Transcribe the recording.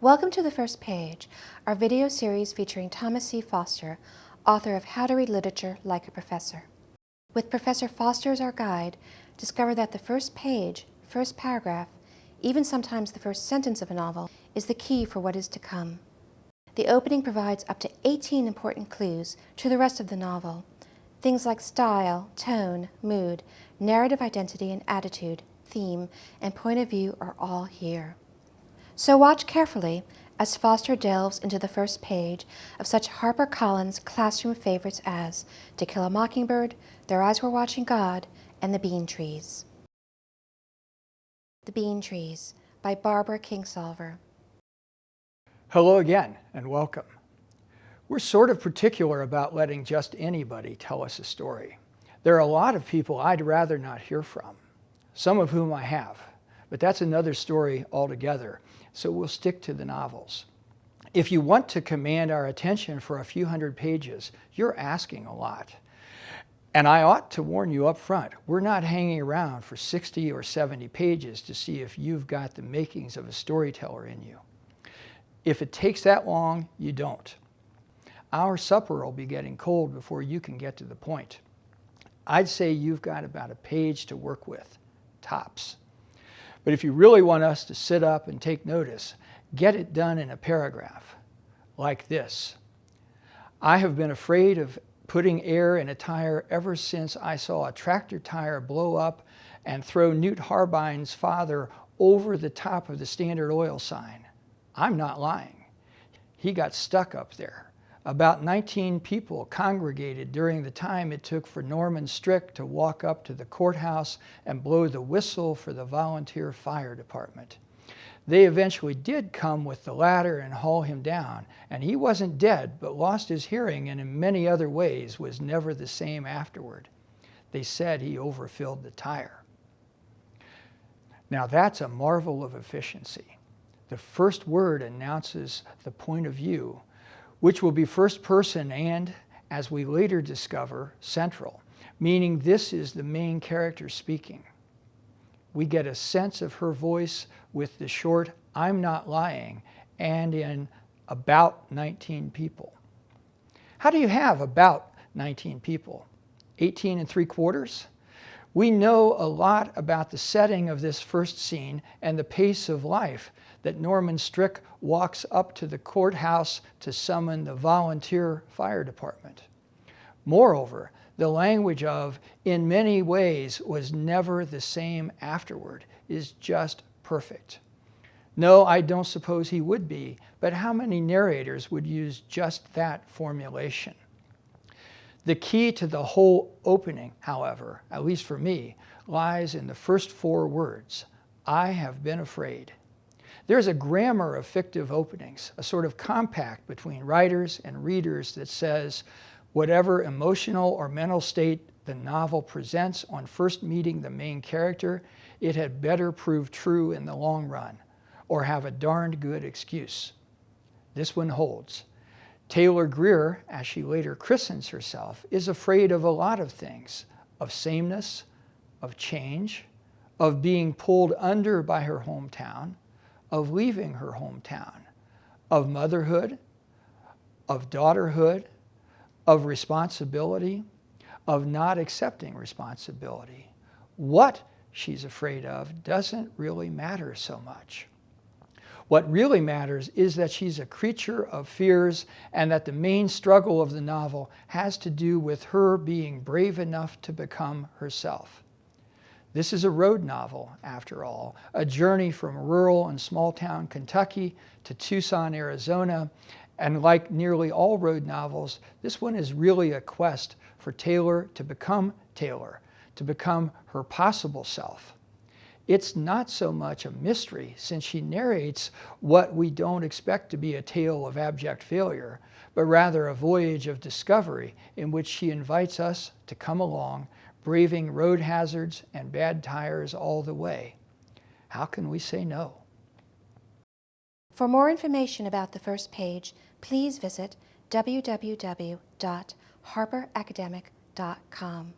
Welcome to The First Page, our video series featuring Thomas C. Foster, author of How to Read Literature Like a Professor. With Professor Foster as our guide, discover that the first page, first paragraph, even sometimes the first sentence of a novel, is the key for what is to come. The opening provides up to 18 important clues to the rest of the novel. Things like style, tone, mood, narrative identity and attitude, theme, and point of view are all here. So watch carefully as Foster delves into the first page of such HarperCollins classroom favorites as To Kill a Mockingbird, Their Eyes Were Watching God, and The Bean Trees. The Bean Trees by Barbara Kingsolver. Hello again and welcome. We're sort of particular about letting just anybody tell us a story. There are a lot of people I'd rather not hear from, some of whom I have, but that's another story altogether. So we'll stick to the novels. If you want to command our attention for a few hundred pages, you're asking a lot. And I ought to warn you up front, we're not hanging around for 60 or 70 pages to see if you've got the makings of a storyteller in you. If it takes that long, you don't. Our supper will be getting cold before you can get to the point. I'd say you've got about a page to work with, tops. But if you really want us to sit up and take notice, get it done in a paragraph, like this. I have been afraid of putting air in a tire ever since I saw a tractor tire blow up and throw Newt Harbine's father over the top of the Standard Oil sign. I'm not lying. He got stuck up there. About 19 people congregated during the time it took for Norman Strick to walk up to the courthouse and blow the whistle for the volunteer fire department. They eventually did come with the ladder and haul him down, and he wasn't dead, but lost his hearing and in many other ways was never the same afterward. They said he overfilled the tire. Now that's a marvel of efficiency. The first word announces the point of view, which will be first person and, as we later discover, central, meaning this is the main character speaking. We get a sense of her voice with the short, I'm not lying, and in about 19 people. How do you have about 19 people? 18 3/4? We know a lot about the setting of this first scene and the pace of life that Norman Strick walks up to the courthouse to summon the volunteer fire department. Moreover, the language of, in many ways, was never the same afterward is just perfect. No, I don't suppose he would be, but how many narrators would use just that formulation? The key to the whole opening, however, at least for me, lies in the first 4 words, I have been afraid. There's a grammar of fictive openings, a sort of compact between writers and readers that says, whatever emotional or mental state the novel presents on first meeting the main character, it had better prove true in the long run, or have a darned good excuse. This one holds. Taylor Greer, as she later christens herself, is afraid of a lot of things, of sameness, of change, of being pulled under by her hometown, of leaving her hometown, of motherhood, of daughterhood, of responsibility, of not accepting responsibility. What she's afraid of doesn't really matter so much. What really matters is that she's a creature of fears and that the main struggle of the novel has to do with her being brave enough to become herself. This is a road novel, after all, a journey from rural and small-town Kentucky to Tucson, Arizona, and like nearly all road novels, this one is really a quest for Taylor to become Taylor, to become her possible self. It's not so much a mystery, since she narrates what we don't expect to be a tale of abject failure, but rather a voyage of discovery in which she invites us to come along, braving road hazards and bad tires all the way. How can we say no? For more information about The First Page, please visit www.harperacademic.com.